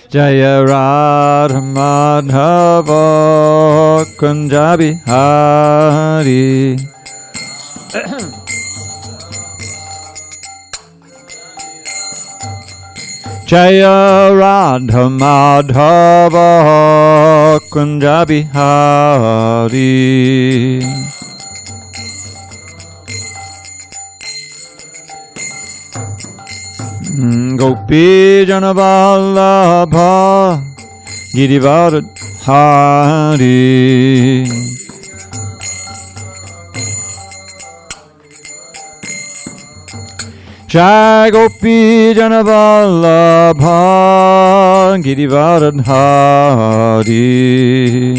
Jaya Radha Madhava Kunja Bihari. Jaya Radha Madhava Kunja Bihari. Gopi Janavallabha Girivara Hari. Jai Gopi Janavallabha Girivara Hari.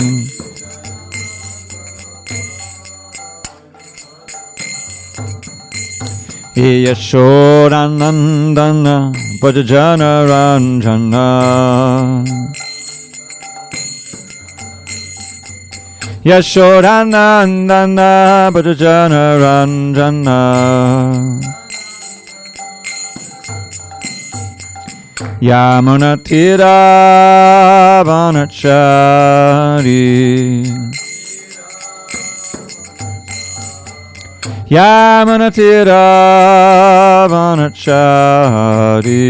Yashodanandana Bhajana Ranjana. Yashodanandana Bhajana Ranjana. Yamuna Tira Vanachari. Yamuna Tira Vanachari.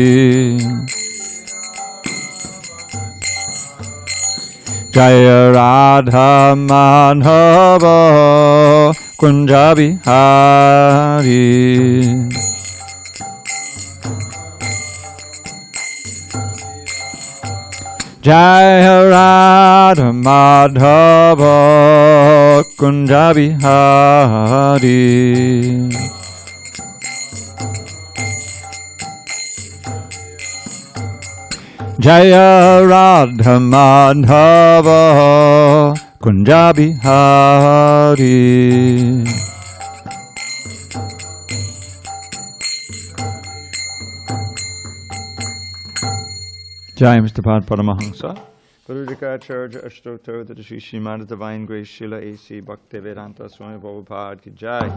Jaya Radha Madhava Kunja Bihari. Jaya Radha Madhava Kunja Bihari. Jaya Radha Madhava Kunja Bihari. Jai Mr. Pad Paramahamsa. Parudikacharya Ashtotar that Sri Srimad Divine Grace Srila A.C. Bhaktivedanta Swami Prabhupada ki Jai.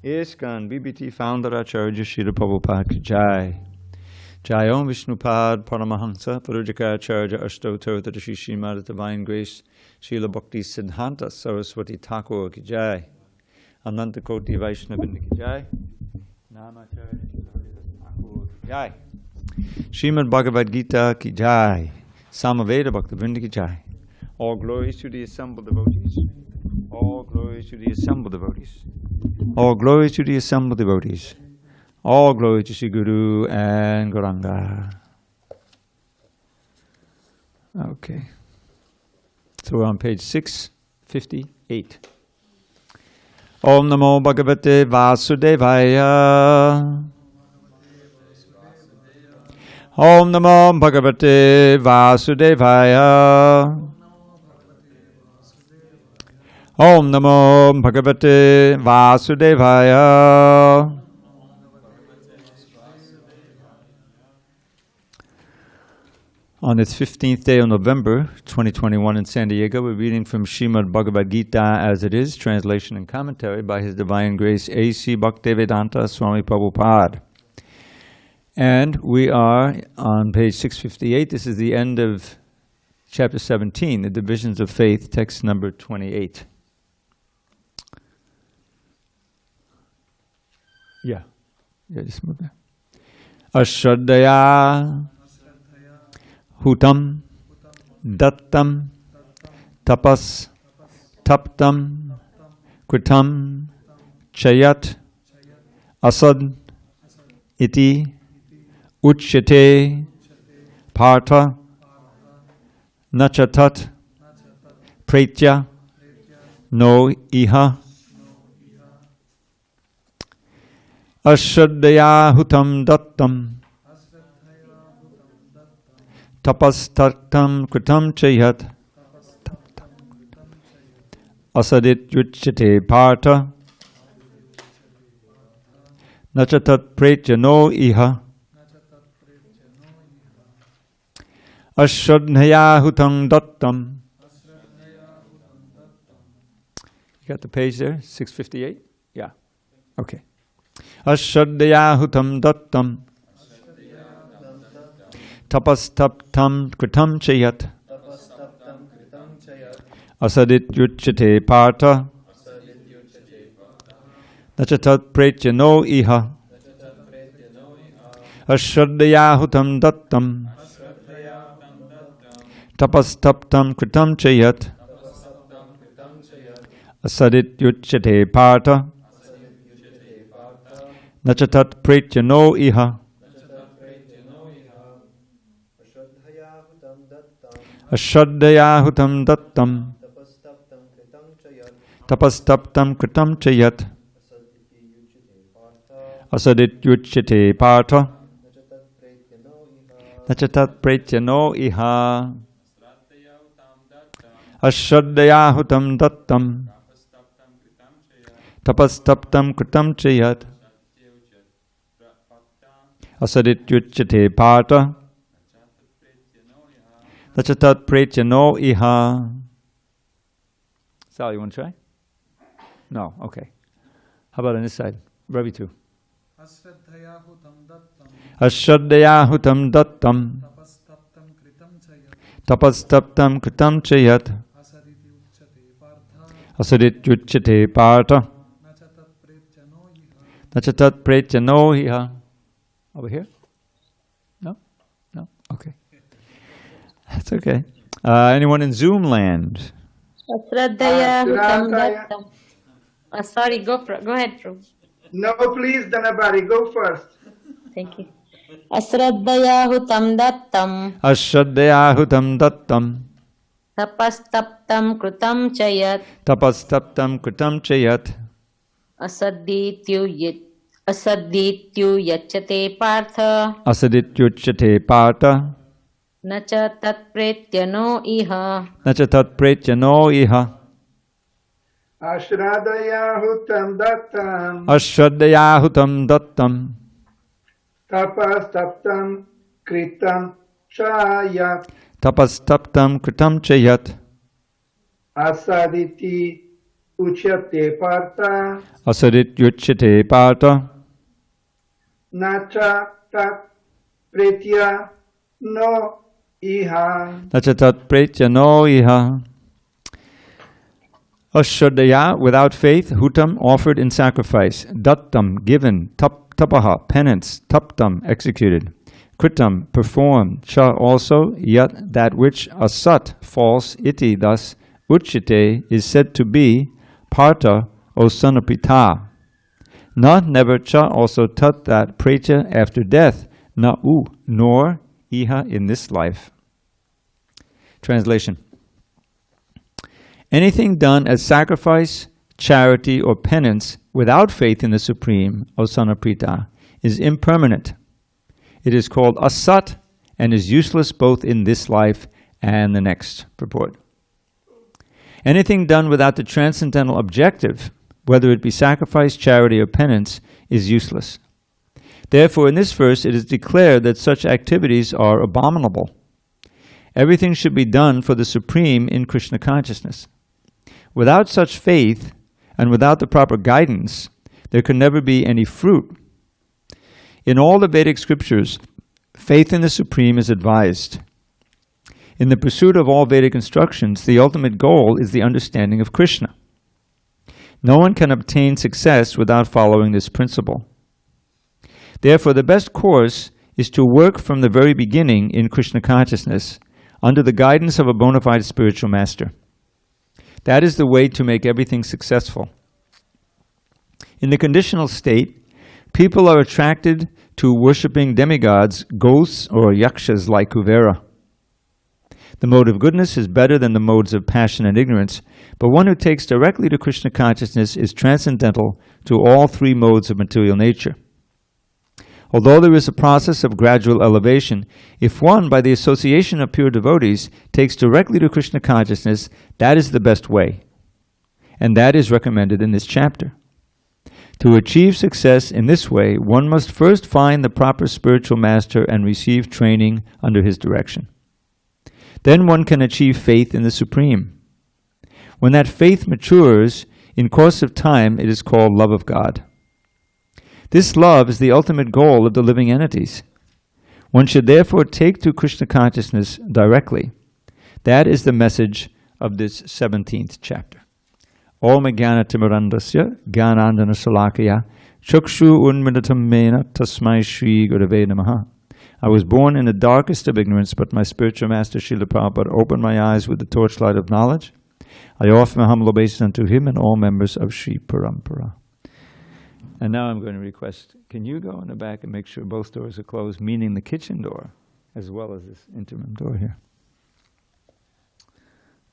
Iskan BBT Founder Acharya Srila Prabhupada ki Jai. Jai Om Vishnupad Paramahamsa Parudikacharya Ashtotar that Sri Srimad Divine Grace Srila Bhakti Siddhanta Saraswati Thakur ki Jai. Ananta Koti Vaishnavindi ki Jai. Namacharya Thakur ki Jai. Srimad Bhagavad Gita ki Jai. Samaveda Bhaktivinoda ki Jai. All glories to the assembled devotees. All glories to the assembled devotees. All glories to the assembled devotees. All glory to Sri Guru and Gauranga. Okay. So we're on page 658. Om Namo Bhagavate Vasudevaya. Om Namo Bhagavate Vasudevaya. Om Namo Bhagavate Vasudevaya. On its 15th day of November 2021 in San Diego, we're reading from Srimad Bhagavad Gita as it is, translation and commentary by His Divine Grace A.C. Bhaktivedanta Swami Prabhupada. And we are on page 658. This is the end of chapter 17, the Divisions of Faith, text number 28. Yeah, just move there. Ashraddhaya Hutam Dattam Tapas Taptam Kritam Chayat Asad Iti Uchyate Partha Nachatat Pretya No Iha Ashraddhaya Hutam Dattam Tapas Tattam Kritam Chayat Asadit Uchyate Partha Nachatat Pretya No Iha Ashraddhaya Hutam Dattam. You got the page there? 658? Yeah. Okay. Ashraddhaya Hutam Dattam tapastaptam kritam chayat asadit yuchyate partha nachatat pretyano iha ashraddhayahutam dattam tapastaptam kritam chayat asadit yuchyate partha nachatat pretyano iha ashraddhayahutam dattam tapastaptam kritam chayat asadit yuchyate partha nachatat pretyano iha ashraddhayahutam dattam tapastaptam kritam chayat asadit yuchyate partha nachatat pretyano iha. Sal, you want to try? No, okay. How about on this side? Ravi too. Ashraddhayahutam dattam tapastaptam kritam chayat asadit yuchyate partha nachatat pretyano iha. Over here? No? No? Okay. That's okay. Anyone in Zoom land? Sorry, go ahead, Prabhu. No, please, Dhanabari, go first. Thank you. Asraddhayahutam dattam Ashraddhayahutam dattam tapastaptam krutam chayat tapastaptam kritam chayat asadityu yachyate partha asadit yuchyate partha nacha tat pretyano iha nachatat pretyano iha Ashraddhayahutam dattam ashraddhayahutam dattam tapastaptam kritam chayat tapastaptam kritam chayat asaditi uchyate partha asadit yuchyate partha nacha tat pretya no iha. nachatat pretyano iha. Ashraddhaya, without faith, hutam, offered in sacrifice, dattam, given, tapaha, penance, taptam, executed, kritam, performed, cha, also, yat, that which, asat, false, iti, thus, uchyate, is said to be, partha, o son of Pita. Not, never, cha, also, tat, that, pretya, after death, na, nor, iha, in this life. Translation. Anything done as sacrifice, charity, or penance without faith in the Supreme, O son of Prita, is impermanent. It is called asat and is useless both in this life and the next. Purport. Anything done without the transcendental objective, whether it be sacrifice, charity, or penance, is useless. Therefore, in this verse, it is declared that such activities are abominable. Everything should be done for the Supreme in Krishna consciousness. Without such faith, and without the proper guidance, there can never be any fruit. In all the Vedic scriptures, faith in the Supreme is advised. In the pursuit of all Vedic instructions, the ultimate goal is the understanding of Krishna. No one can obtain success without following this principle. Therefore, the best course is to work from the very beginning in Krishna consciousness, under the guidance of a bona fide spiritual master. That is the way to make everything successful. In the conditional state, people are attracted to worshipping demigods, ghosts, or yakshas like Kuvera. The mode of goodness is better than the modes of passion and ignorance, but one who takes directly to Krishna consciousness is transcendental to all three modes of material nature. Although there is a process of gradual elevation, if one, by the association of pure devotees, takes directly to Krishna consciousness, that is the best way. And that is recommended in this chapter. To achieve success in this way, one must first find the proper spiritual master and receive training under his direction. Then one can achieve faith in the Supreme. When that faith matures, in course of time, it is called love of God. This love is the ultimate goal of the living entities. One should therefore take to Krishna consciousness directly. That is the message of this 17th chapter. Om Jnana Timirandasya Jnanandana Salakaya Chakshu Unmilitam Mena Tasmai Shri Gurave Namaha. I was born in the darkest of ignorance, but my spiritual master Srila Prabhupada opened my eyes with the torchlight of knowledge. I offer my humble obeisance unto him and all members of Sri Parampara. And now I'm going to request, can you go in the back and make sure both doors are closed, meaning the kitchen door, as well as this interim door here.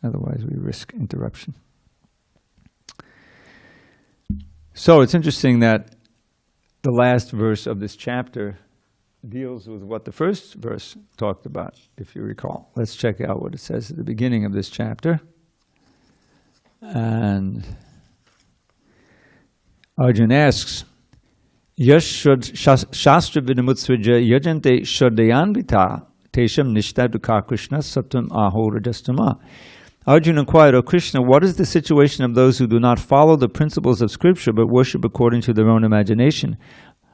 Otherwise we risk interruption. So it's interesting that the last verse of this chapter deals with what the first verse talked about, if you recall. Let's check out what it says at the beginning of this chapter. And Arjuna asks, Yash Shastra Vidamutsvaja Yajante Shadayanvita Tesham Nishta Dukha Krishna Satam Aho Rajastama. Arjuna inquired, O Krishna, what is the situation of those who do not follow the principles of Scripture but worship according to their own imagination?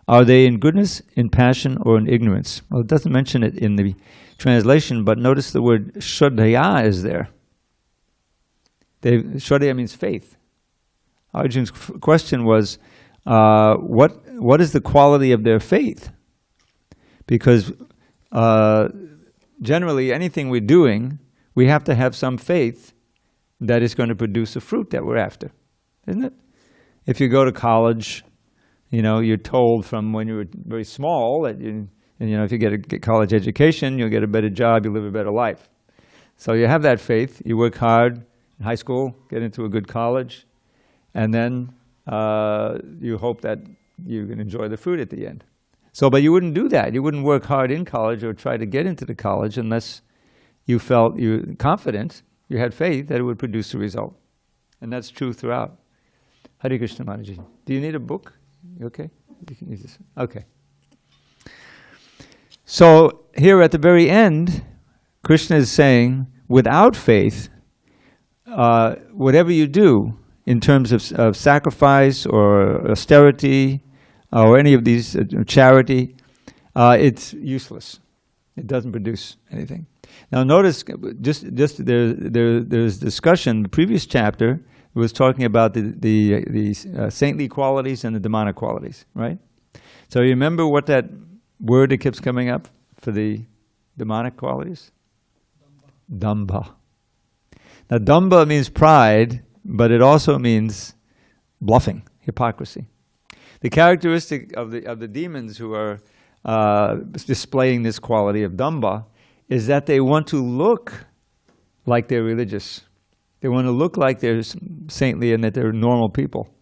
Are they in goodness, in passion, or in ignorance? Well, it doesn't mention it in the translation, but notice the word Shraddhaya is there. Shraddhaya means faith. Arjuna's question was, what is the quality of their faith? Because generally, anything we're doing, we have to have some faith that is going to produce a fruit that we're after, isn't it? If you go to college, you know, you're told from when you were very small that if you get a college education, you'll get a better job, you'll live a better life. So you have that faith, you work hard in high school, get into a good college, and then you hope that you can enjoy the fruit at the end. So, but you wouldn't do that. You wouldn't work hard in college or try to get into the college unless you felt confident, you had faith that it would produce a result. And that's true throughout. Hare Krishna Mataji. Do you need a book? You okay? You can use this. Okay. So here at the very end, Krishna is saying, without faith, whatever you do in terms of sacrifice or austerity or any of these charity, it's useless. It doesn't produce anything. Now notice, there's discussion. The previous chapter was talking about the saintly qualities and the demonic qualities, right? So you remember what that word that keeps coming up for the demonic qualities? Dambha. Now dambha means pride, but it also means bluffing, hypocrisy. The characteristic of the demons who are displaying this quality of dambha is that they want to look like they're religious. They want to look like they're saintly and that they're normal people.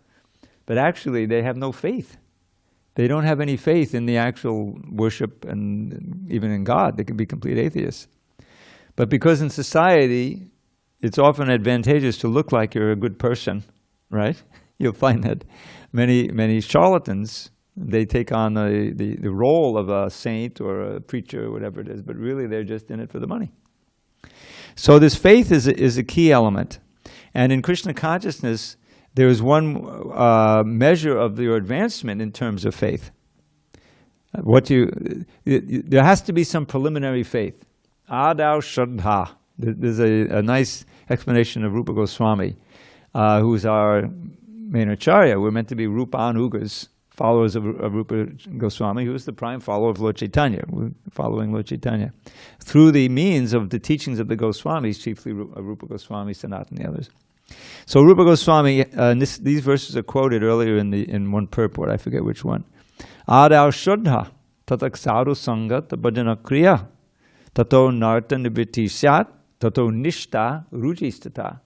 But actually, they have no faith. They don't have any faith in the actual worship and even in God. They can be complete atheists. But because in society, it's often advantageous to look like you're a good person, right? You'll find that many charlatans, they take on the role of a saint or a preacher or whatever it is, but really they're just in it for the money. So this faith is a key element. And in Krishna consciousness, there is one measure of your advancement in terms of faith. There has to be some preliminary faith. Adau Shraddha. There's a nice explanation of Rupa Goswami, who's our main acharya. We're meant to be Rupanugas, followers of Rupa Goswami, who is the prime follower of Lord Chaitanya. We're following Lord Chaitanya through the means of the teachings of the Goswamis, chiefly Rupa Goswami, Sanat, and the others. So Rupa Goswami, these verses are quoted earlier in one purport, I forget which one. Adau Shraddha, tatak sadhu sangat bhajana kriya, tato narta nivritti syat, tato nishta rujistata.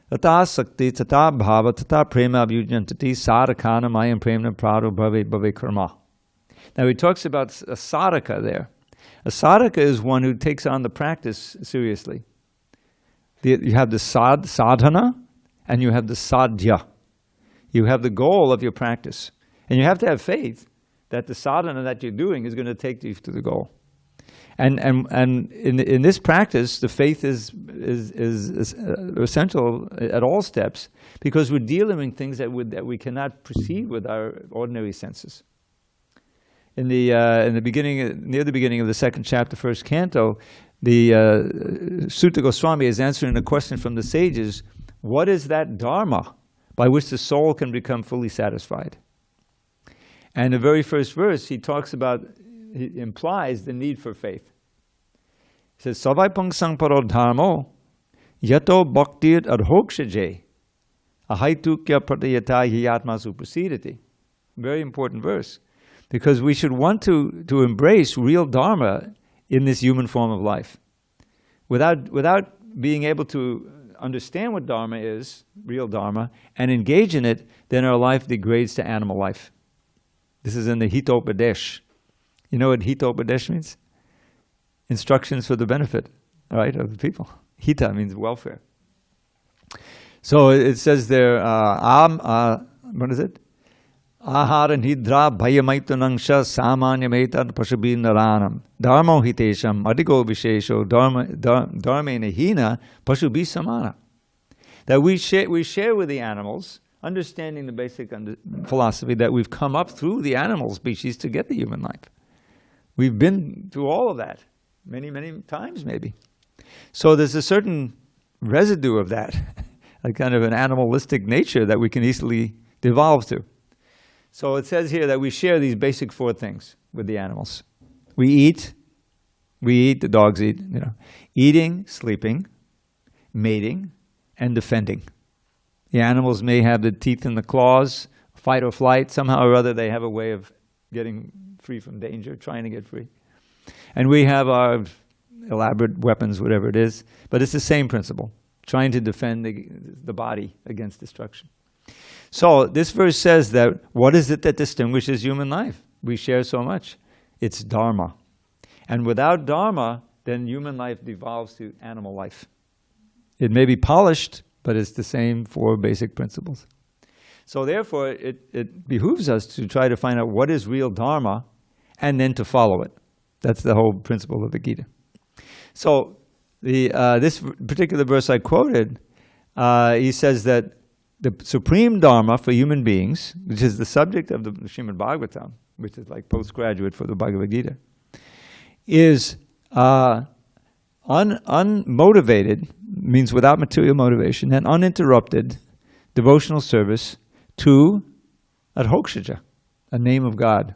Tata sakti, tata bhava, tata prema abhyujantati, sadhakana mayam premna prado bhave karma. Now he talks about a sadhaka there. A sadhaka is one who takes on the practice seriously. You have the sadhana and you have the sadhya. You have the goal of your practice. And you have to have faith that the sadhana that you're doing is going to take you to the goal. And in this practice, the faith is essential at all steps because we're dealing with things that we cannot perceive with our ordinary senses. in the beginning, near the beginning of the second chapter, first canto, the Sutta Goswami is answering a question from the sages. What is that dharma by which the soul can become fully satisfied? And the very first verse, he implies the need for faith. He says, Savaipang sangparo dharmo yato bhaktir adhokshaje ahaitukya pratayata yatma suprasidati. Very important verse. Because we should want to embrace real dharma in this human form of life. Without being able to understand what dharma is, real dharma, and engage in it, then our life degrades to animal life. This is in the Hitopadesh. You know what Hitopadesh means? Instructions for the benefit, right, of the people. Hita means welfare. So it says there, what is it? Ahara nidra bhayamaitanangsha samanyamaitan pashabin naranam dharmo hitesham adigo vishesho dharmena hina pashubi samana. That we share with the animals, understanding the basic philosophy that we've come up through the animal species to get the human life. We've been through all of that many, many times maybe. So there's a certain residue of that, a kind of an animalistic nature that we can easily devolve to. So it says here that we share these basic four things with the animals. We eat, the dogs eat, eating, sleeping, mating, and defending. The animals may have the teeth and the claws, fight or flight. Somehow or other they have a way of getting free from danger, trying to get free. And we have our elaborate weapons, whatever it is, but it's the same principle, trying to defend the body against destruction. So this verse says that what is it that distinguishes human life? We share so much. It's dharma. And without dharma, then human life devolves to animal life. It may be polished, but it's the same four basic principles. So therefore, it behooves us to try to find out what is real dharma and then to follow it. That's the whole principle of the Gita. So this particular verse I quoted, he says that the supreme dharma for human beings, which is the subject of the Srimad Bhagavatam, which is like postgraduate for the Bhagavad Gita, is unmotivated, means without material motivation, and uninterrupted devotional service to Adhokshaja, a name of God,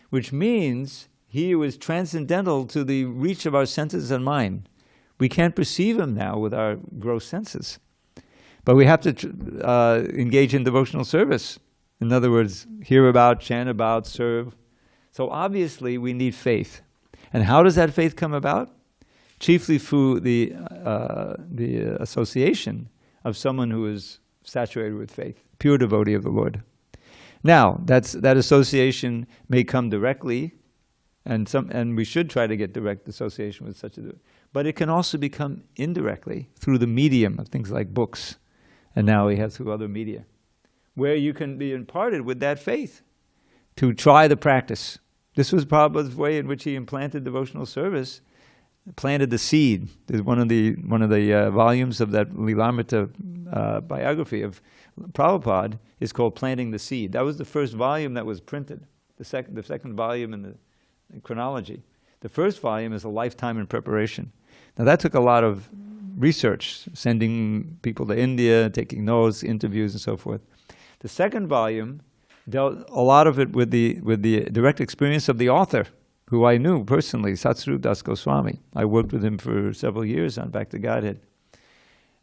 which means he who is transcendental to the reach of our senses and mind. We can't perceive him now with our gross senses. But we have to engage in devotional service. In other words, hear about, chant about, serve. So obviously we need faith. And how does that faith come about? Chiefly through the association of someone who is saturated with faith, pure devotee of the Lord. Now, that association may come directly, and we should try to get direct association with such a devotee. But it can also become indirectly through the medium of things like books. And now we have through other media, where you can be imparted with that faith to try the practice. This was Prabhupada's way in which he implanted devotional service, planted the seed. There's one of the volumes of that Lilamrita biography of Prabhupada is called Planting the Seed. That was the first volume that was printed, the second volume in the chronology. The first volume is a lifetime in preparation. Now that took a lot of research, sending people to India, taking notes, interviews, and so forth. The second volume dealt a lot of it with the direct experience of the author, who I knew personally, Satsuru Das Goswami. I worked with him for several years on Back to Godhead.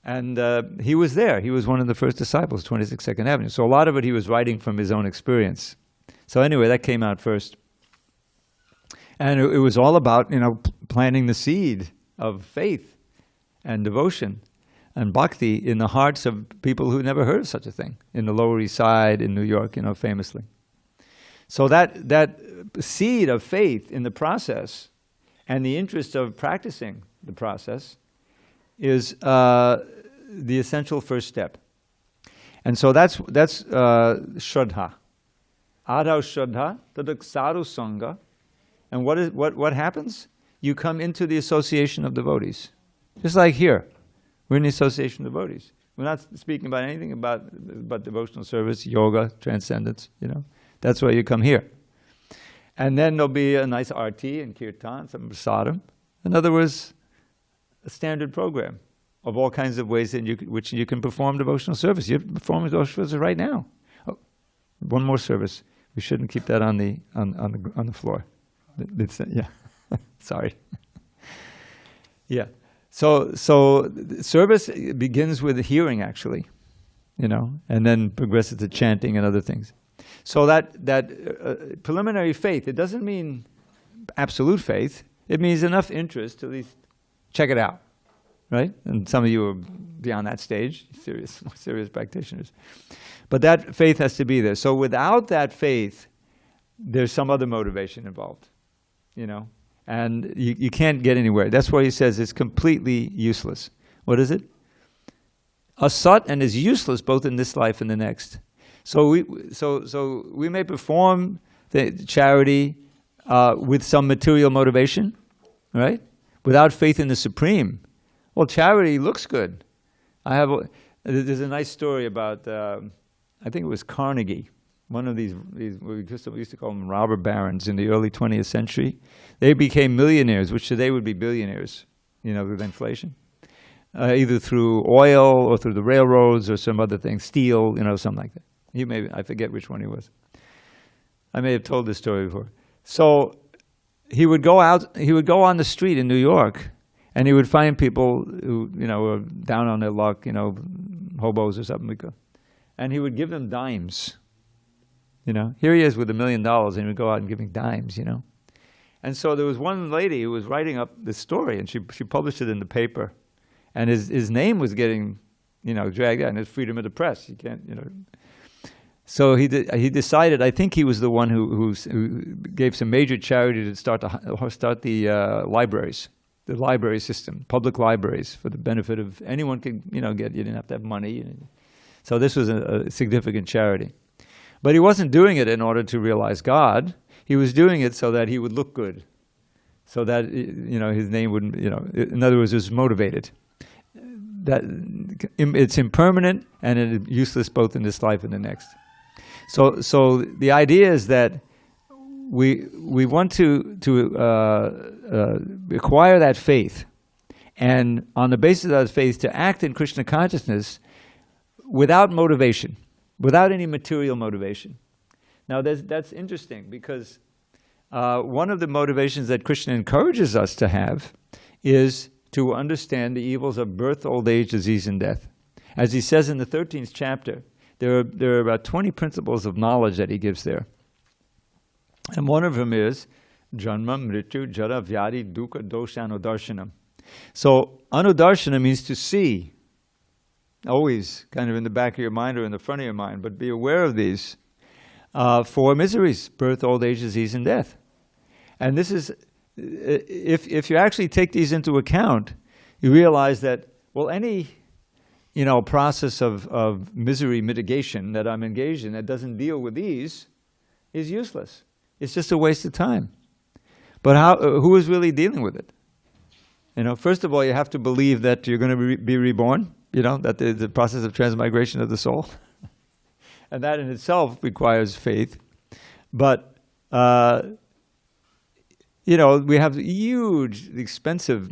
And he was there. He was one of the first disciples, 26 Second Avenue. So a lot of it he was writing from his own experience. So anyway, that came out first. And it was all about, planting the seed of faith and devotion and bhakti in the hearts of people who never heard of such a thing, in the Lower East Side, in New York, famously. So that seed of faith in the process and the interest of practicing the process is the essential first step. And so that's Shraddha. Adhav Shraddha, tadak sadhu sangha. And what happens? You come into the association of devotees. Just like here, we're in the association of devotees. We're not speaking about anything about devotional service, yoga, transcendence, That's why you come here. And then there'll be a nice arti and kirtan, some prasadam. In other words, a standard program of all kinds of ways in which you can perform devotional service. You're performing devotional service right now. Oh, one more service. We shouldn't keep that on the floor. Yeah, sorry. Yeah. So service begins with hearing, actually, and then progresses to chanting and other things. So that preliminary faith, it doesn't mean absolute faith. It means enough interest to at least check it out, right? And some of you are beyond that stage, more serious practitioners. But that faith has to be there. So without that faith, there's some other motivation involved, and you can't get anywhere. That's why he says it's completely useless. What is it? Asat, and is useless both in this life and the next. So we may perform the charity with some material motivation, right? Without faith in the Supreme. Well, charity looks good. There's a nice story about, I think it was Carnegie, one of these we used to call them robber barons in the early 20th century. They became millionaires, which today would be billionaires, with inflation. Either through oil or through the railroads or some other thing, steel, something like that. I forget which one he was. I may have told this story before. So he would go on the street in New York, and he would find people who, were down on their luck, hobos or something. And he would give them dimes. Here he is with $1 million, and he would go out and giving dimes, And so there was one lady who was writing up this story, and she published it in the paper. And his name was getting, dragged out, and it's freedom of the press. You can't, So he decided. I think he was the one who gave some major charity to start the libraries, the library system, public libraries for the benefit of anyone could get. You didn't have to have money, so this was a significant charity. But he wasn't doing it in order to realize God. He was doing it so that he would look good, so that his name wouldn't. In other words, it was motivated. That it's impermanent and it's useless both in this life and the next. So the idea is that we want to acquire that faith, and on the basis of that faith to act in Krishna consciousness without motivation, without any material motivation. Now that's interesting because one of the motivations that Krishna encourages us to have is to understand the evils of birth, old age, disease, and death. As he says in the 13th chapter, there are about 20 principles of knowledge that he gives there. And one of them is janma, mrityu, jara, vyadi, dukkha, dosha, anudarshanam. So anudarshana means to see, always kind of in the back of your mind or in the front of your mind, but be aware of these four miseries: birth, old age, disease, and death. And this is, if you actually take these into account, you realize that, well, any process of misery mitigation that I'm engaged in that doesn't deal with these is useless. It's just a waste of time. But who is really dealing with it? First of all, you have to believe that you're going to be reborn, that there's the process of transmigration of the soul. And that in itself requires faith. But, we have huge, expensive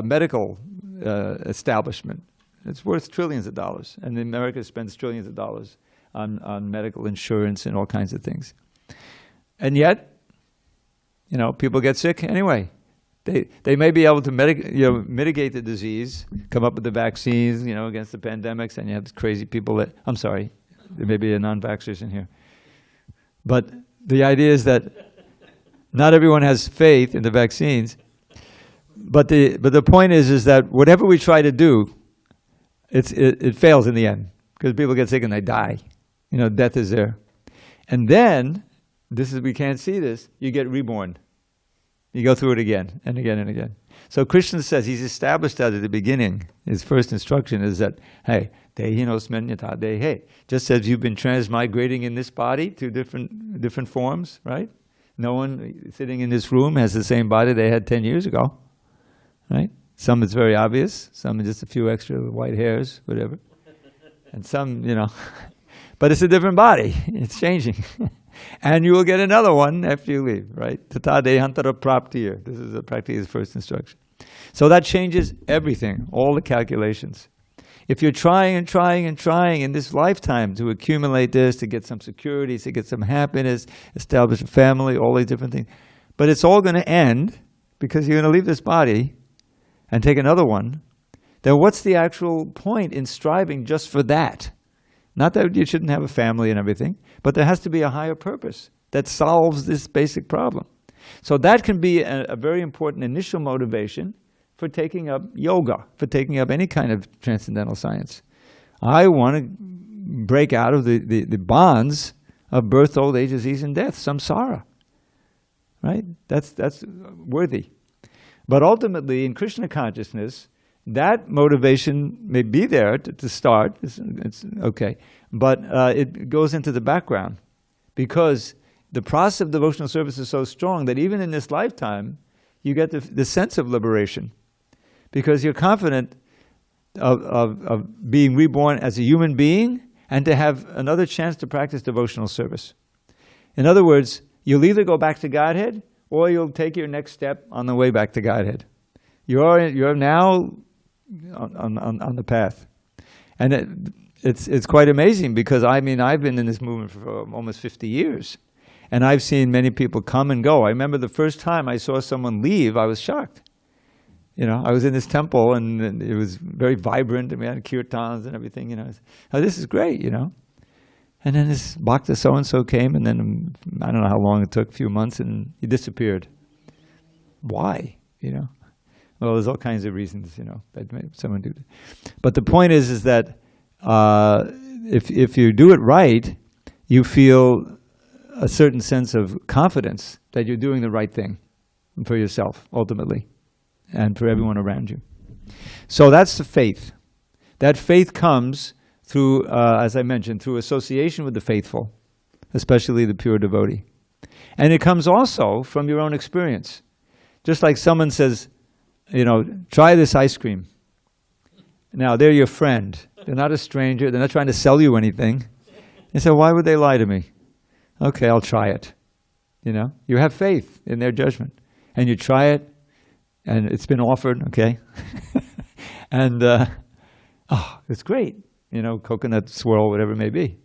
medical establishment. It's worth trillions of dollars. And America spends trillions of dollars on medical insurance and all kinds of things. And yet, people get sick anyway. They may be able to mitigate the disease, come up with the vaccines, against the pandemics, and you have crazy people that, I'm sorry, there may be a non-vaxxers in here. But the idea is that not everyone has faith in the vaccines. But the point is that whatever we try to do, it fails in the end, because people get sick and they die. Death is there. And then, we can't see this, you get reborn. You go through it again and again and again. So Krishna says, he's established that at the beginning. His first instruction is that, hey, just as you've been transmigrating in this body to different forms, right? No one sitting in this room has the same body they had 10 years ago, right? Some it's very obvious, some just a few extra white hairs, whatever. And some, but it's a different body. It's changing. And you will get another one after you leave, right? Tata dehantara praptiya. This is practically his first instruction. So that changes everything, all the calculations. If you're trying and trying and trying in this lifetime to accumulate this, to get some security, to get some happiness, establish a family, all these different things, but it's all going to end because you're going to leave this body and take another one, then what's the actual point in striving just for that? Not that you shouldn't have a family and everything, but there has to be a higher purpose that solves this basic problem. So that can be a very important initial motivation for taking up yoga, for taking up any kind of transcendental science. I want to break out of the bonds of birth, old age, disease, and death, samsara. Right? That's worthy. But ultimately, in Krishna consciousness, that motivation may be there to start. It's okay. But it goes into the background because the process of devotional service is so strong that even in this lifetime, you get the sense of liberation. Because you're confident of being reborn as a human being and to have another chance to practice devotional service. In other words, you'll either go back to Godhead or you'll take your next step on the way back to Godhead. You're now on the path. And it's quite amazing because, I've been in this movement for almost 50 years. And I've seen many people come and go. I remember the first time I saw someone leave, I was shocked. I was in this temple and it was very vibrant and we had kirtans and everything, Oh, this is great, And then this Bhakta so-and-so came and then, I don't know how long it took, a few months, and he disappeared. Why, Well, there's all kinds of reasons, that made someone do that. But the point is that if you do it right, you feel a certain sense of confidence that you're doing the right thing for yourself, ultimately, and for everyone around you. So that's the faith. That faith comes through, as I mentioned, through association with the faithful, especially the pure devotee. And it comes also from your own experience. Just like someone says, try this ice cream. Now, they're your friend. They're not a stranger. They're not trying to sell you anything. You say, why would they lie to me? Okay, I'll try it. You have faith in their judgment. And you try it, and it's been offered, okay? And, it's great. Coconut swirl, whatever it may be.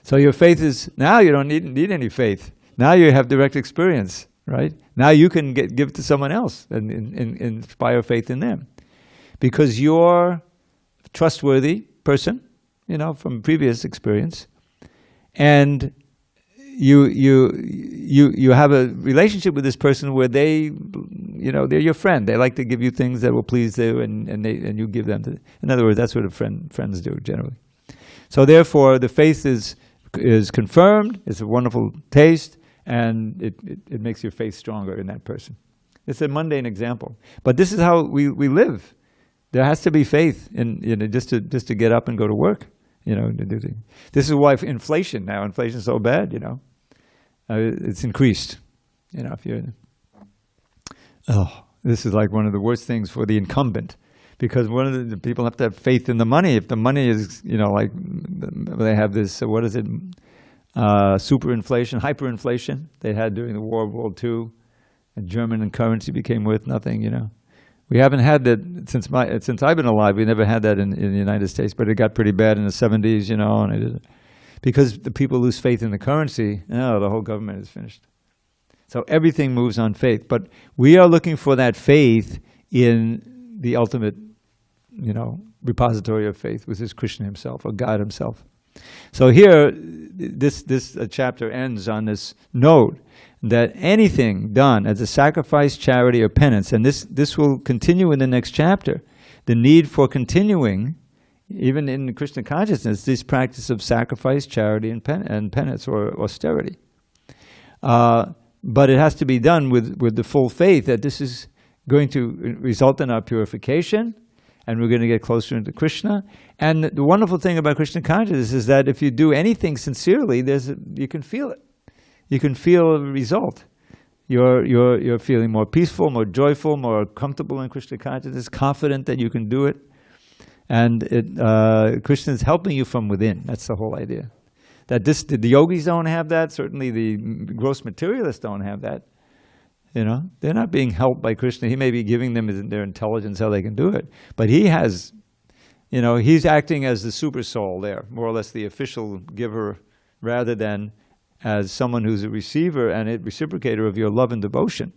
So your faith is, now you don't need any faith. Now you have direct experience, right? Now you can give it to someone else and inspire faith in them. Because you're a trustworthy person, from previous experience. And you have a relationship with this person where they're your friend. They like to give you things that will please you, and you give them. In other words, that's what friends do generally. So therefore, the faith is confirmed. It's a wonderful taste, and it makes your faith stronger in that person. It's a mundane example, but this is how we live. There has to be faith in just to get up and go to work. To do things. This is why inflation is so bad. It's increased. This is like one of the worst things for the incumbent, because one of the people have to have faith in the money. If the money is, like they have this, what is it, superinflation, hyperinflation they had during the War of World II, and German currency became worth nothing. We haven't had that since I've been alive. We never had that in the United States, but it got pretty bad in the 70s, and because the people lose faith in the currency, the whole government is finished. So everything moves on faith, but we are looking for that faith in the ultimate, repository of faith, which is Krishna himself, or God himself. So here, this chapter ends on this note that anything done as a sacrifice, charity, or penance, and this will continue in the next chapter, the need for continuing, even in Krishna consciousness, this practice of sacrifice, charity, and penance, or austerity. But it has to be done with the full faith that this is going to result in our purification, and we're going to get closer into Krishna. And the wonderful thing about Krishna consciousness is that if you do anything sincerely, you can feel it. You can feel a result. You're feeling more peaceful, more joyful, more comfortable in Krishna consciousness, confident that you can do it. And Krishna is helping you from within. That's the whole idea. That the yogis don't have that. Certainly the gross materialists don't have that. They're not being helped by Krishna. He may be giving them their intelligence how they can do it, but he has, he's acting as the super soul there, more or less the official giver, rather than as someone who's a receiver and a reciprocator of your love and devotion.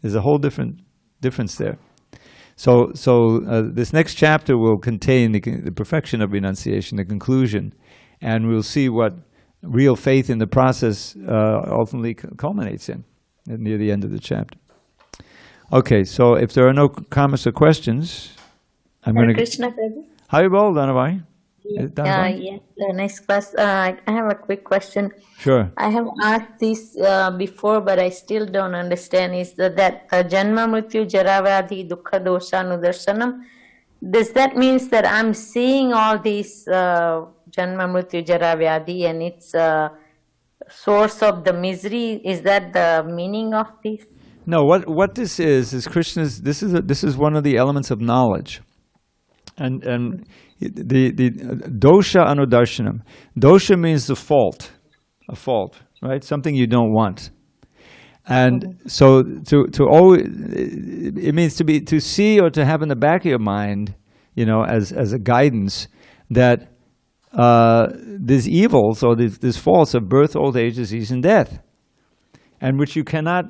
There's a whole difference there. So this next chapter will contain the perfection of renunciation, the conclusion, and we'll see what real faith in the process ultimately culminates in near the end of the chapter. Okay, so if there are no comments or questions, I'm going to... Krishna Prabhu. Haribol, Dhanavai. Yeah, the next class. I have a quick question. Sure. I have asked this before, but I still don't understand. Is that Janma Mrityu Jaravadhi Dukkha Dosha Nudarshanam? Does that means that I'm seeing all these Janma Mrityu Jaravyadhi and it's source of the misery? Is that the meaning of this? No, what this is Krishna's. This is one of the elements of knowledge, and the dosha anudarshanam. Dosha means the fault, a fault, right? Something you don't want, and so to always, it means to see or to have in the back of your mind, as a guidance that these evils or these faults of birth, old age, disease, and death, and which you cannot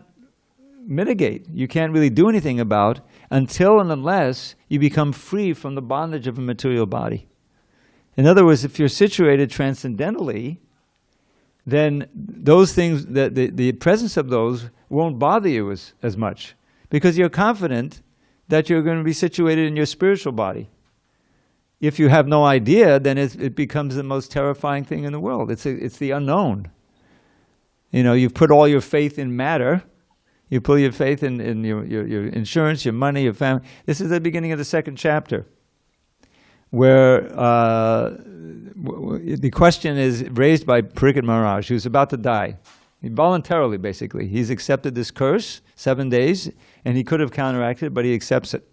mitigate. You can't really do anything about until and unless you become free from the bondage of a material body. In other words, if you're situated transcendentally, then those things, the presence of those won't bother you as much, because you're confident that you're going to be situated in your spiritual body. If you have no idea, then it becomes the most terrifying thing in the world. It's the unknown. You've put all your faith in matter. You put your faith in your insurance, your money, your family. This is the beginning of the second chapter, where the question is raised by Parikshit Maharaj, who's about to die. Voluntarily, basically. He's accepted this curse, 7 days, and he could have counteracted it, but he accepts it.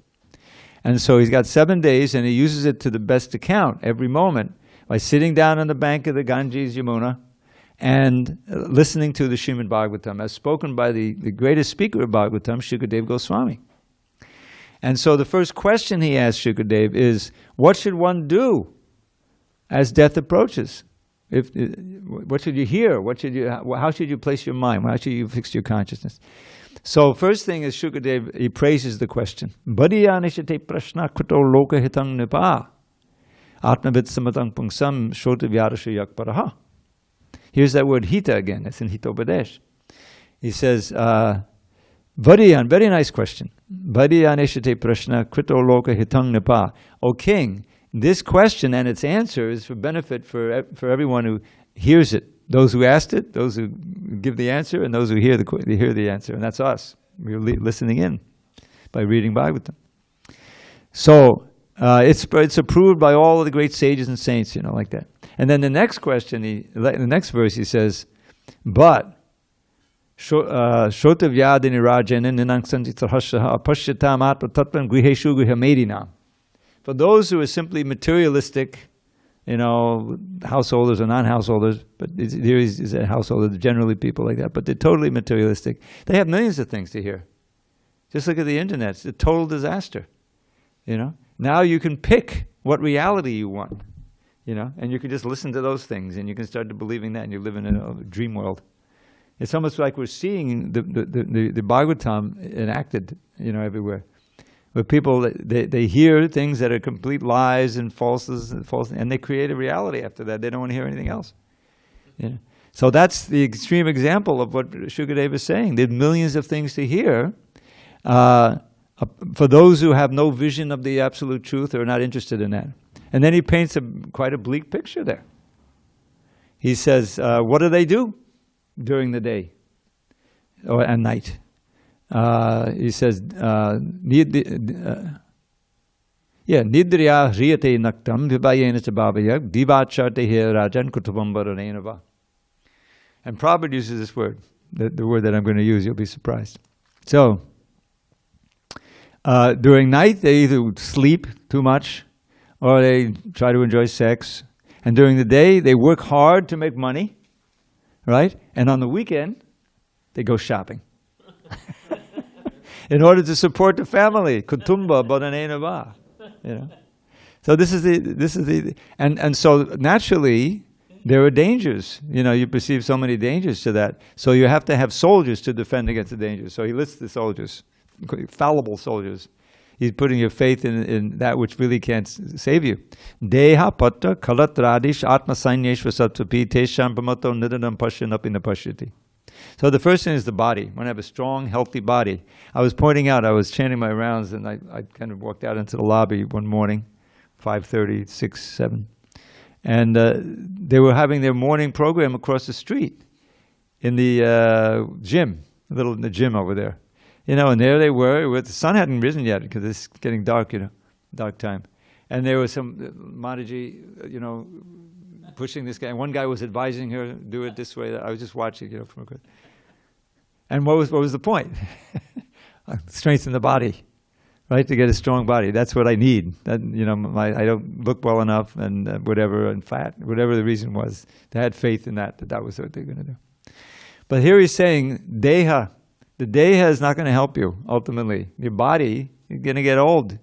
And so he's got 7 days, and he uses it to the best account every moment by sitting down on the bank of the Ganges Yamuna and listening to the Srimad Bhagavatam, as spoken by the greatest speaker of Bhagavatam, Shukadev Goswami. And so the first question he asked Shukadev is, what should one do as death approaches? What should you hear? How should you place your mind? How should you fix your consciousness? So first thing is Shukadev, he praises the question. Bhadiyanishate prashna kuto loka hitang nipa atmavit samatang pungsam shota vyarasha yakparaha. Here's that word hita again. It's in Hitopadesh. He says, Vadiyan, very nice question. Vadiyanishate prashna krito loka hitang nipa. O king, this question and its answer is for benefit for everyone who hears it. Those who asked it, those who give the answer, and those who hear the answer. And that's us. We're listening in by reading Bhagavatam. So it's approved by all of the great sages and saints, like that. And then the next question, in the next verse, he says, but Shrotavyadini Rajana Ninangsanjitarhashaha Apashyatam Atma Tattvam Griheshu Grihamedinam. For those who are simply materialistic, householders or non-householders, but there is a householder, generally people like that, but they're totally materialistic. They have millions of things to hear. Just look at the internet. It's a total disaster. Now you can pick what reality you want. And you can just listen to those things, and you can start to believing that, and you live in a dream world. It's almost like we're seeing the Bhagavatam enacted, everywhere. Where people, they hear things that are complete lies and falses, and they create a reality after that. They don't want to hear anything else. So that's the extreme example of what Shukadev is saying. There's millions of things to hear. For those who have no vision of the absolute truth or are not interested in that. And then he paints quite a bleak picture there. He says, what do they do during the day and night? He says, Nidriya riyate naktam vibayena chabhavayak divacharte he rajan kutubambaranenava. And Prabhupada uses this word, the word that I'm going to use, you'll be surprised. So, during night, they either sleep too much, or they try to enjoy sex, And during the day, they work hard to make money, right? And on the weekend, they go shopping. In order to support the family. Kutumba Bodhanena Va. You know? So and so naturally, there are dangers. You know, you perceive so many dangers to that. So you have to have soldiers to defend against the dangers. So he lists the soldiers, fallible soldiers. He's putting your faith in that which really can't save you. Deha patta kalat radish atma sanyeshva satvapi tesham pamato nidanam pasyanapina pashyati. So the first thing is the body. We want to have a strong, healthy body. I was pointing out, I was chanting my rounds, and I kind of walked out into the lobby one morning, 5:30, 6, 7. And they were having their morning program across the street in the gym, in the gym over there. You know, and there they were. The sun hadn't risen yet because it's getting dark, you know, dark time. And there was some Mataji, you know, pushing this guy. And one guy was advising her, do it this way. I was just watching, you know, from a good. And what was the point? Strengthen the body, right? To get a strong body. That's what I need. That, you know, I don't look well enough, and whatever, and fat, whatever the reason was. They had faith in that was what they're going to do. But here he's saying, deha. The deha is not going to help you, ultimately. Your body, you're going to get old. You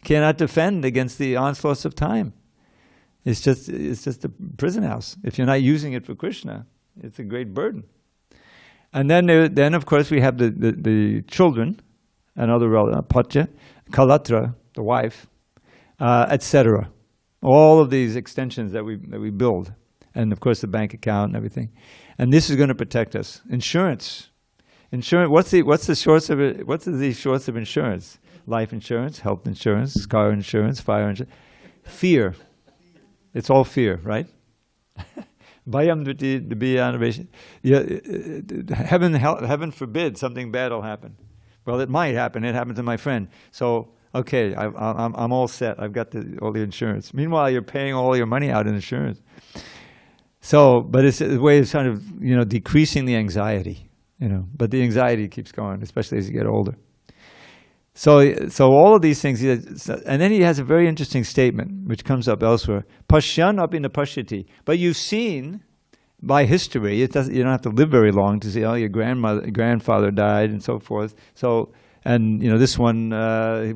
cannot defend against the onslaughts of time. It's just a prison house. If you're not using it for Krishna, it's a great burden. And then of course, we have the children, and other relatives, Patya, Kalatra, the wife, etc. All of these extensions that we build. And of course, the bank account and everything. And this is going to protect us. Insurance. What's the source of it? What's the source of insurance? Life insurance, health insurance, car insurance, fire insurance. Fear. It's all fear, right? Bhayam dviti. Heaven forbid something bad will happen. Well, it might happen. It happened to my friend. So, okay, I'm all set. I've got all the insurance. Meanwhile, you're paying all your money out in insurance. So, but it's a way of kind of, you know, decreasing the anxiety. You know, but the anxiety keeps going, especially as you get older. So all of these things, and then he has a very interesting statement, which comes up elsewhere. Pashyan apina pashyati. But you've seen by history, you don't have to live very long to see, oh, your grandfather died and so forth. So, and you know, this one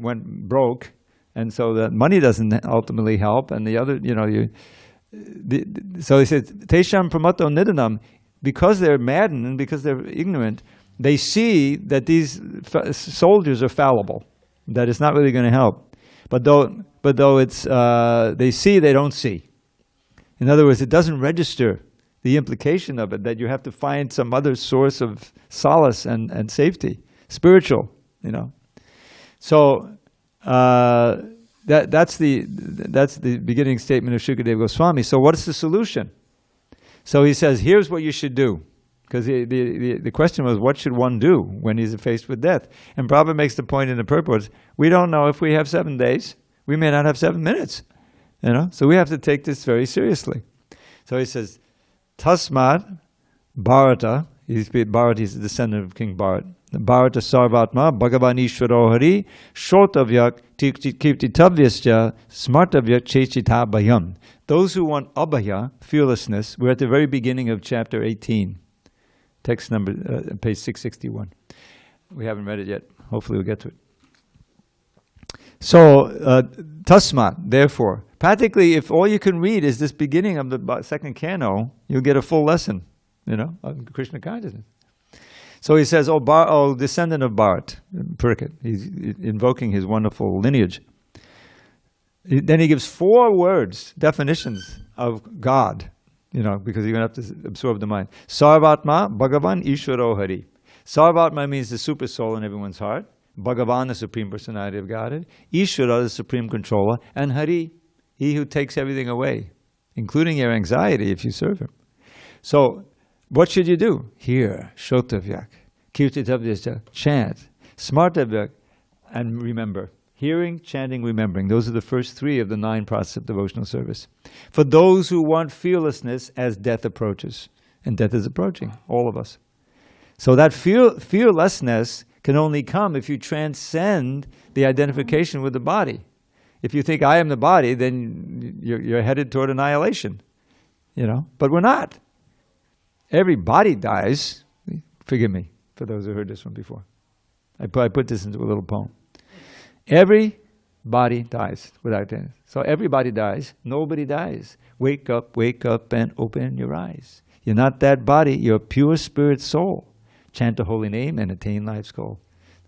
went broke, and so that money doesn't ultimately help, and the other, you know, so he says, Tesham pramato nidanam. Because they're maddened and because they're ignorant, they see that these soldiers are fallible, that it's not really going to help. But though it's they see, they don't see. In other words, it doesn't register the implication of it that you have to find some other source of solace and safety, spiritual, you know. So that's the beginning statement of Shukadeva Goswami. So what's the solution? So he says, here's what you should do. Because the question was, what should one do when he's faced with death? And Prabhupada makes the point in the purport, we don't know if we have 7 days. We may not have 7 minutes. You know, so we have to take this very seriously. So he says, Tasmad Bharata, Bharata is the descendant of King Bharat. Bharata Sarvatma, Bhagavan Ishvaro Hari, Shotavyak, Kirtitavyasya, Smartavyak, Chechita Bhayam. Those who want abhaya, fearlessness, we're at the very beginning of chapter 18. Text number, page 661. We haven't read it yet. Hopefully we'll get to it. So, tasma, therefore. Practically, if all you can read is this beginning of the second canto, you'll get a full lesson, you know, of Krishna consciousness. So he says, oh, descendant of Bharat, Parikit. He's invoking his wonderful lineage. Then he gives 4 words, definitions of God, you know, because you're going to have to absorb the mind. Sarvatma, Bhagavan, Ishvaro Hari. Sarvatma means the super soul in everyone's heart. Bhagavan, the Supreme Personality of Godhead. Ishvara, the Supreme Controller. And Hari, he who takes everything away, including your anxiety if you serve him. So, what should you do? Hear, Shotavyak, Kirtitavyasya, chant, Smartavyak, and remember. Hearing, chanting, remembering. Those are the first 3 of the 9 processes of devotional service. For those who want fearlessness as death approaches. And death is approaching, all of us. So that fearlessness can only come if you transcend the identification with the body. If you think I am the body, then you're headed toward annihilation. but we're not. Every body dies. Forgive me for those who heard this one before. I put this into a little poem. Every body dies without end. So everybody dies. Nobody dies. Wake up and open your eyes. You're not that body. You're a pure spirit soul. Chant the holy name and attain life's goal.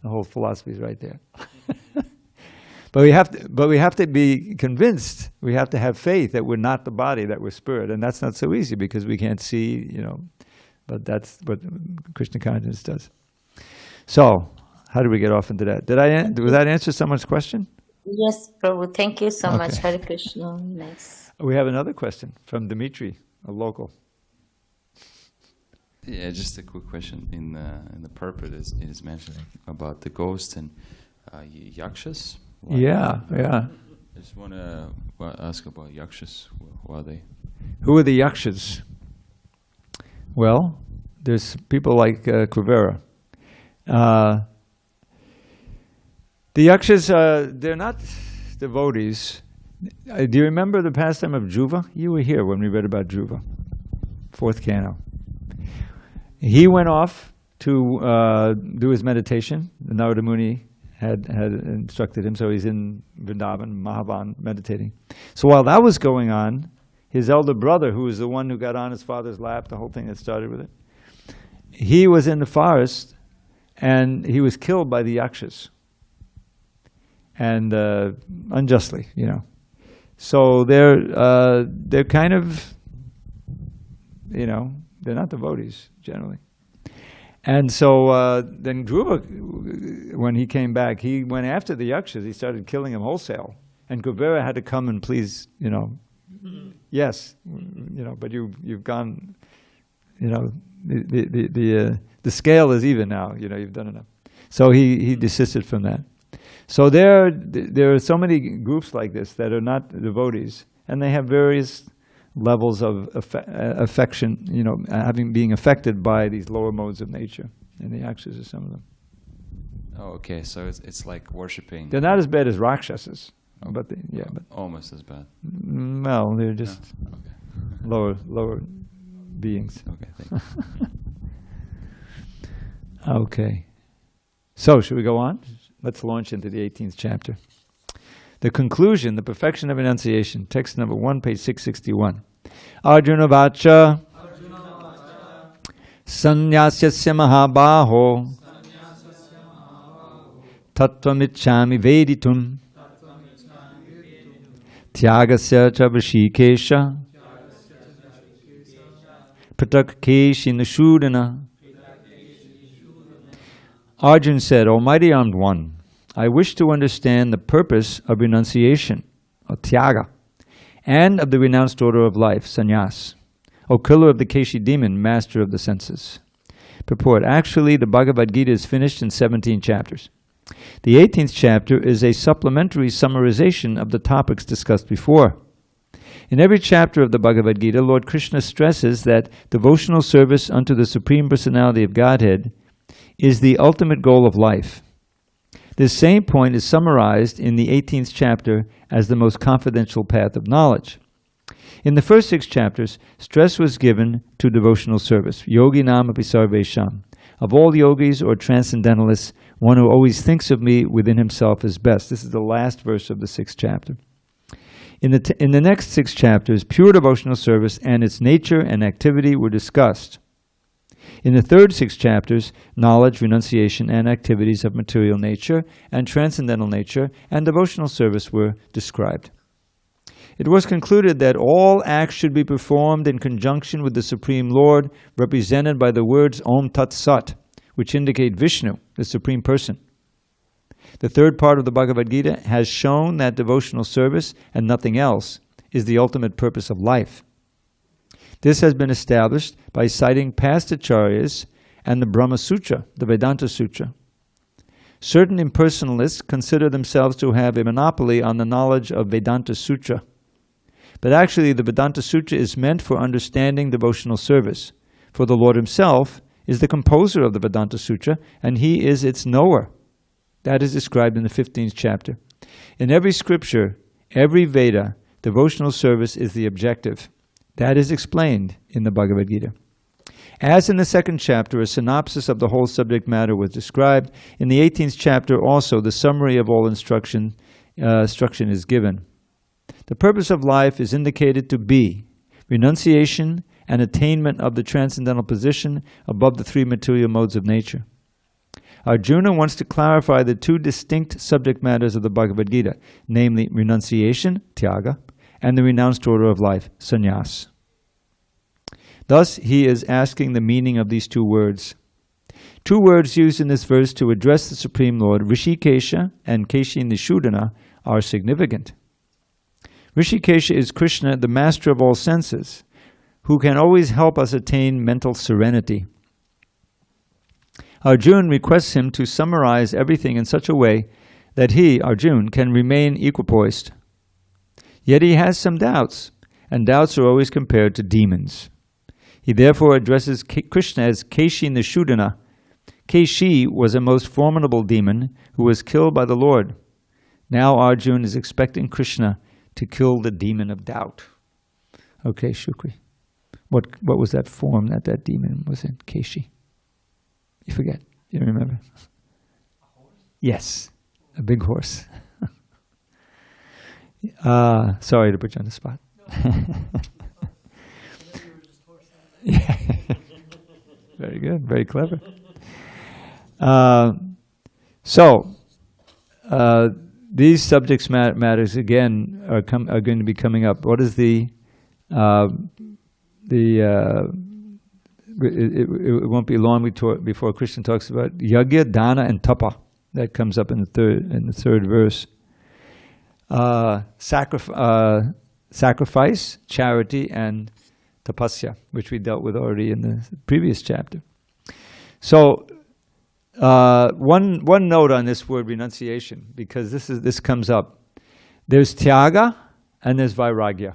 The whole philosophy is right there. But we have to be convinced. We have to have faith that we're not the body, that we're spirit, and that's not so easy because we can't see, But that's what Krishna consciousness does. So, how do we get off into that? Did that answer someone's question? Yes, Prabhu. Thank you so much. Hare Krishna. Nice. We have another question from Dimitri, a local. Yeah, just a quick question. In the purport, it is mentioning about the ghosts and yakshas. Yeah. I just want to ask about yakshas. Who are they? Who are the yakshas? Well, there's people like Kuvera. The yakshas, they're not devotees. Do you remember the pastime of Dhruva? You were here when we read about Dhruva, 4th canto. He went off to do his meditation. The Narada Muni had instructed him, so he's in Vrindavan, Mahavan, meditating. So while that was going on, his elder brother, who was the one who got on his father's lap, the whole thing that started with it, he was in the forest, and he was killed by the yakshas. And unjustly, So they're kind of, they're not devotees, generally. And so then Dhruva, when he came back, he went after the yakshas. He started killing them wholesale. And Kuvera had to come and please, yes, but you've gone, the scale is even now, you've done enough. So he desisted from that. So there are so many groups like this that are not devotees, and they have various levels of affection, being affected by these lower modes of nature, and the yakshas are some of them. Oh, okay. So it's like worshipping. They're not as bad as rakshasas, but but almost as bad. Well, they're just lower beings. Okay, thank you. Okay. So should we go on? Let's launch into the 18th chapter. The conclusion, the perfection of enunciation, text number 1, page 661. Arjuna vacha sannyasya mahabaho tattvamichhami veditum tyagasya cha vrishikesha pratakkeshi nashudana. Arjuna said, Almighty Armed One, I wish to understand the purpose of renunciation, or tyaga, and of the renounced order of life, sannyas. O killer of the Keshi demon, master of the senses. Purport. Actually, the Bhagavad Gita is finished in 17 chapters. The 18th chapter is a supplementary summarization of the topics discussed before. In every chapter of the Bhagavad Gita, Lord Krsna stresses that devotional service unto the Supreme Personality of Godhead is the ultimate goal of life. This same point is summarized in the 18th chapter as the most confidential path of knowledge. In the first 6 chapters, stress was given to devotional service. Yoginam api sarvesham. Of all yogis or transcendentalists, one who always thinks of me within himself is best. This is the last verse of the 6th chapter. In the next 6 chapters, pure devotional service and its nature and activity were discussed. In the third 6 chapters, knowledge, renunciation, and activities of material nature and transcendental nature and devotional service were described. It was concluded that all acts should be performed in conjunction with the Supreme Lord, represented by the words Om Tat Sat, which indicate Vishnu, the Supreme Person. The third part of the Bhagavad Gita has shown that devotional service and nothing else is the ultimate purpose of life. This has been established by citing past acharyas and the Brahma Sutra, the Vedanta Sutra. Certain impersonalists consider themselves to have a monopoly on the knowledge of Vedanta Sutra. But actually, the Vedanta Sutra is meant for understanding devotional service, for the Lord himself is the composer of the Vedanta Sutra, and he is its knower. That is described in the 15th chapter. In every scripture, every Veda, devotional service is the objective. That is explained in the Bhagavad Gita. As in the second chapter, a synopsis of the whole subject matter was described. In the 18th chapter also, the summary of all instruction is given. The purpose of life is indicated to be renunciation and attainment of the transcendental position above the three material modes of nature. Arjuna wants to clarify the two distinct subject matters of the Bhagavad Gita, namely renunciation, tyaga, and the renounced order of life, sannyas. Thus, he is asking the meaning of these two words. Two words used in this verse to address the Supreme Lord, Rishikesha and Keshi-Nishudana, are significant. Rishikesha is Krishna, the master of all senses, who can always help us attain mental serenity. Arjuna requests him to summarize everything in such a way that he, Arjuna, can remain equipoised. Yet he has some doubts, and doubts are always compared to demons. He therefore addresses Krishna as Keshi-Nishudana. Keshi was a most formidable demon who was killed by the Lord. Now Arjuna is expecting Krishna to kill the demon of doubt. Okay, Shukri. What was that form that demon was in? Keshi. You forget. You don't remember? A horse? Yes, a big horse. Sorry to put you on the spot. Yeah. Very good, very clever. These subjects matters again are going to be coming up. What is it won't be long before Krishna talks about yagya, dana, and tapa. That comes up in the third verse. Sacrifice, charity, and tapasya, which we dealt with already in the previous chapter. So, one note on this word renunciation, because this comes up. There's tyaga and there's vairagya.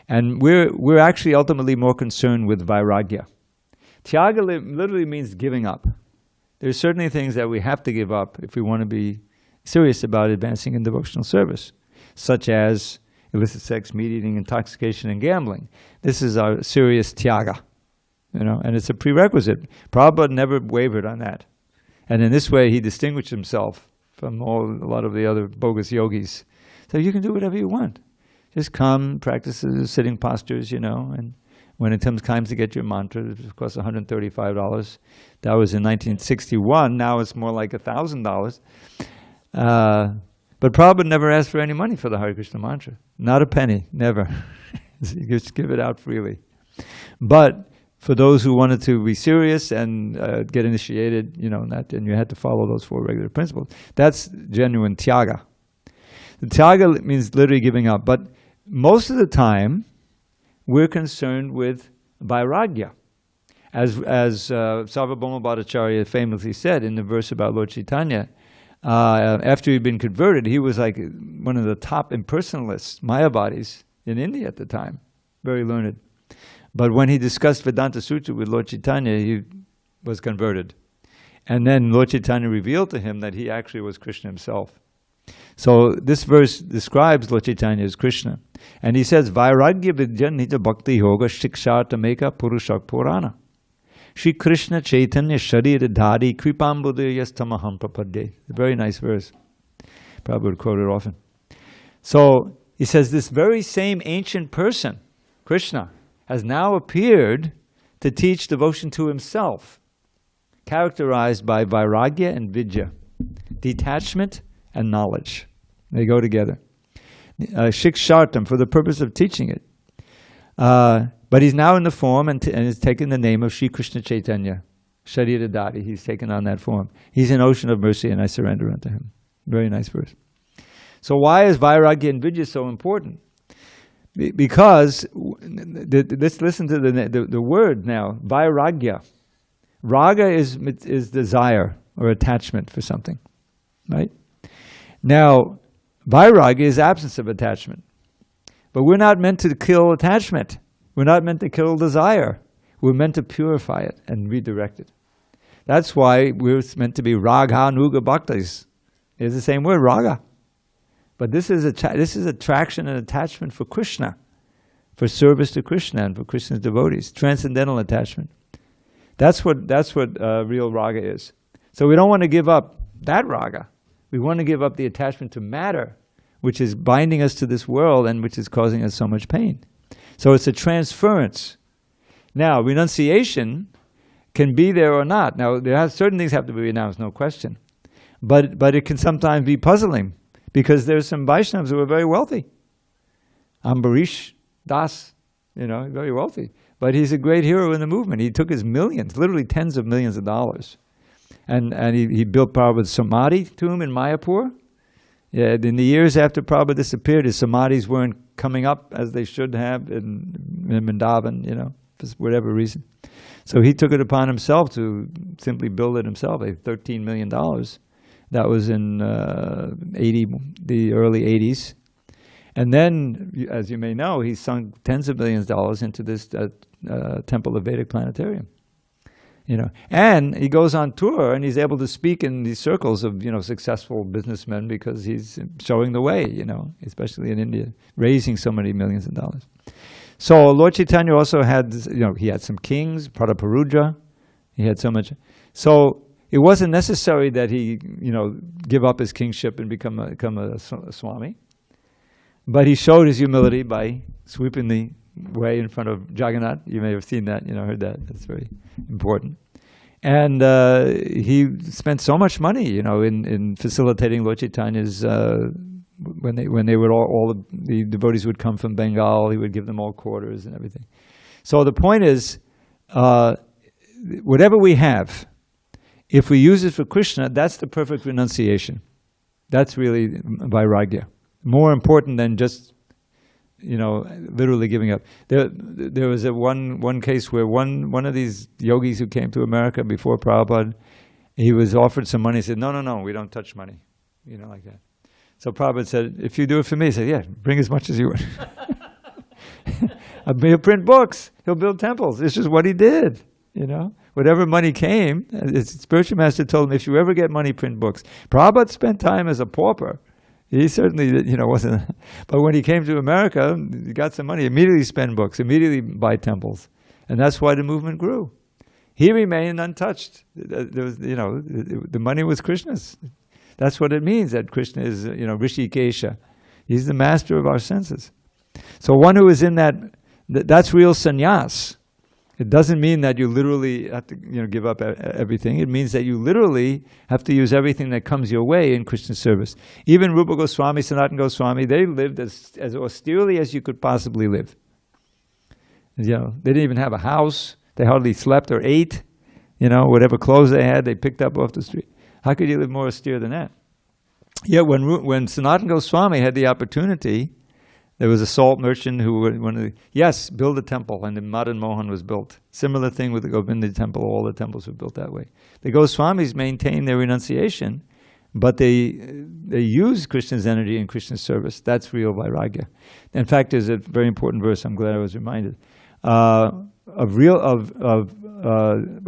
And we're actually ultimately more concerned with vairagya. Tyaga literally means giving up. There's certainly things that we have to give up if we want to be serious about advancing in devotional service, such as illicit sex, meat eating, intoxication, and gambling. This is our serious tyaga, and it's a prerequisite. Prabhupada never wavered on that. And in this way, he distinguished himself from a lot of the other bogus yogis. So you can do whatever you want. Just come, practice sitting postures, and when it comes time to get your mantra, it costs $135. That was in 1961. Now it's more like $1,000. But Prabhupada never asked for any money for the Hare Krishna mantra. Not a penny, never. Just give it out freely. But for those who wanted to be serious and get initiated, and you had to follow those four regular principles. That's genuine tyaga. The tyaga means literally giving up. But most of the time, we're concerned with vairagya. As Sarvabhauma Bhattacharya famously said in the verse about Lord Chaitanya, after he'd been converted, he was like one of the top impersonalists, Mayavadis, in India at the time. Very learned. But when he discussed Vedanta Sutra with Lord Chaitanya, he was converted. And then Lord Chaitanya revealed to him that he actually was Krishna himself. So this verse describes Lord Chaitanya as Krishna. And he says, Vairagya vidya nita bhakti yoga shikshartameka purusha purana. Shri Krishna Chaitanya Sharira Dhari Kripambudayas Tamaham Prapadde. A very nice verse. Prabhupada would quote it often. So he says this very same ancient person, Krishna, has now appeared to teach devotion to himself, characterized by vairagya and vidya, detachment and knowledge. They go together. Shikshartam, for the purpose of teaching it. But he's now in the form and has taken the name of Sri Krishna Chaitanya, Sharira Dhari. He's taken on that form. He's an ocean of mercy and I surrender unto him. Very nice verse. So why is Vairagya and Vidya so important? Because, let's listen to the word now, Vairagya. Raga is desire or attachment for something, right? Now, Vairagya is absence of attachment. But we're not meant to kill attachment. We're not meant to kill desire. We're meant to purify it and redirect it. That's why we're meant to be Ragha Nuga Bhaktas. It's the same word, Raga. But this is attraction and attachment for Krishna, for service to Krishna and for Krishna's devotees. Transcendental attachment. That's what real raga is. So we don't want to give up that raga. We want to give up the attachment to matter, which is binding us to this world and which is causing us so much pain. So it's a transference. Now, renunciation can be there or not. Now, certain things have to be renounced, no question. But it can sometimes be puzzling because there's some Vaishnavas who are very wealthy. Ambarish Das, very wealthy. But he's a great hero in the movement. He took his millions, literally tens of millions of dollars. And he built Prabhupada's Samadhi tomb in Mayapur. Yeah, in the years after Prabhupada disappeared, his Samadhis weren't coming up as they should have in Vrindavan, for whatever reason. So he took it upon himself to simply build it himself, $13 million. That was in the early 80s. And then, as you may know, he sunk tens of millions of dollars into this temple of Vedic planetarium. And he goes on tour and he's able to speak in these circles of, successful businessmen because he's showing the way, especially in India, raising so many millions of dollars. So Lord Chaitanya also had, he had some kings, Prataparuja, he had so much. So it wasn't necessary that he, give up his kingship and become a Swami. But he showed his humility by sweeping the way in front of Jagannath. You may have seen that, heard that. That's very important. And he spent so much money, in facilitating Lord Chaitanya's, when they would all the devotees would come from Bengal, he would give them all quarters and everything. So the point is, whatever we have, if we use it for Krishna, that's the perfect renunciation. That's really vairagya. More important than just, literally giving up. There was one case where one of these yogis who came to America before Prabhupada, he was offered some money. He said, no, we don't touch money, like that. So Prabhupada said, if you do it for me, he said, yeah, bring as much as you want. He'll print books. He'll build temples. This is what he did, Whatever money came, his spiritual master told him, if you ever get money, print books. Prabhupada spent time as a pauper. He certainly, wasn't. But when he came to America, he got some money, immediately spend books, immediately buy temples. And that's why the movement grew. He remained untouched. There was, the money was Krishna's. That's what it means that Krishna is, Rishikesha. He's the master of our senses. So one who is in that's real sannyas. It doesn't mean that you literally have to give up everything. It means that you literally have to use everything that comes your way in Krishna service. Even Rupa Goswami, Sanatana Goswami, they lived as austerely as you could possibly live. They didn't even have a house. They hardly slept or ate. Whatever clothes they had, they picked up off the street. How could you live more austere than that? Yet when Sanatana Goswami had the opportunity, there was a salt merchant who build a temple, and the Madan Mohan was built. Similar thing with the Govinda temple, all the temples were built that way. The Goswamis maintained their renunciation, but they use Krishna's energy in Krishna's service. That's real vairagya. In fact, there's a very important verse, I'm glad I was reminded, what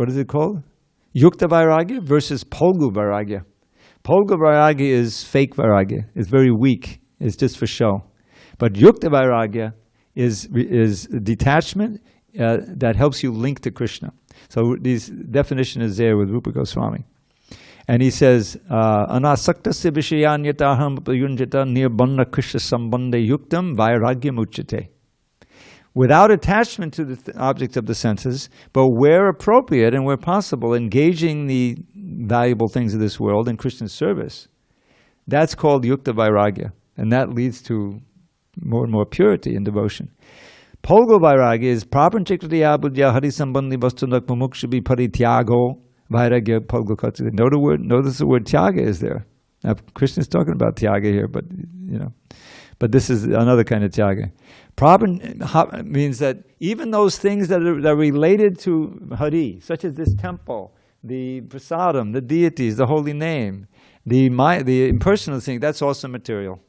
is it called? Yukta vairagya versus polgu vairagya. Polgu vairagya is fake vairagya. It's very weak. It's just for show. But yukta vairagya is detachment that helps you link to Krishna. So this definition is there with Rupa Goswami. And he says, anasaktasya vishayanyataham prayunjata nirbandha Krishna sambandha yuktam vairagyam uchyate. Without attachment to the objects of the senses, but where appropriate and where possible, engaging the valuable things of this world in Krishna service, that's called yukta vairagya. And that leads to more and more purity and devotion. Polgo vairagya is prapanchikriya buddhya hari sambandhi vastunak mumukshabi parityago vairagya polgo katsya. Notice the word tyaga is there. Now Krishna is talking about tyaga here, but but this is another kind of tyaga. Prapan means that even those things that are related to Hari, such as this temple, the prasadam, the deities, the holy name, the impersonal thing, that's also material.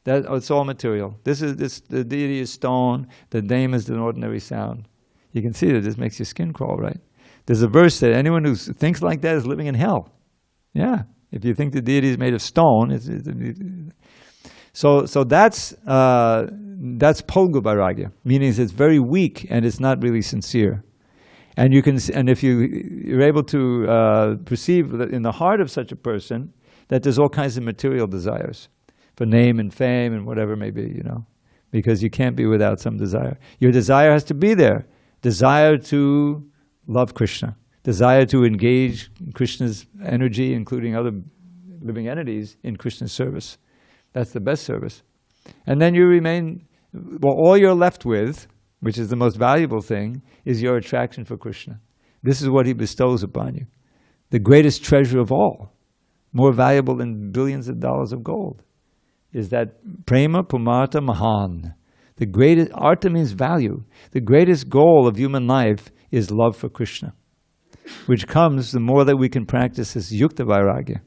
It's all material. The deity is stone, the name is an ordinary sound. You can see that this makes your skin crawl, right? There's a verse that anyone who thinks like that is living in hell. Yeah, if you think the deity is made of stone, so that's that's Polgu Vairagya, meaning it's very weak and it's not really sincere. And you can, and if you're able to perceive that in the heart of such a person that there's all kinds of material desires for name and fame and whatever it may be, you know, because you can't be without some desire. Your desire has to be there. Desire to love Krishna, desire to engage Krishna's energy, including other living entities, in Krishna's service. That's the best service. And then you remain, well, all you're left with, which is the most valuable thing, is your attraction for Krishna. This is what he bestows upon you. The greatest treasure of all, more valuable than billions of dollars of gold, is that prema pumarta mahan. The greatest, arta means value. The greatest goal of human life is love for Krishna, which comes the more that we can practice this yukta vairagya.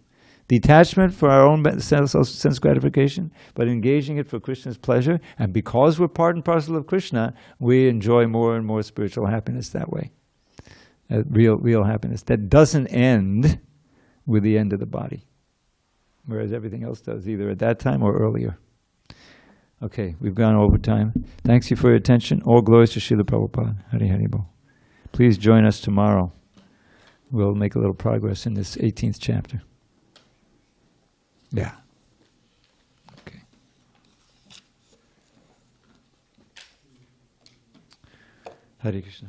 Detachment for our own sense gratification, but engaging it for Krishna's pleasure. And because we're part and parcel of Krishna, we enjoy more and more spiritual happiness that way. Real happiness. That doesn't end with the end of the body, whereas everything else does, either at that time or earlier. Okay, we've gone over time. Thanks you for your attention. All glories to Srila Prabhupada. Hari Hari Bol. Please join us tomorrow. We'll make a little progress in this 18th chapter. Yeah. Okay. Hare Krishna.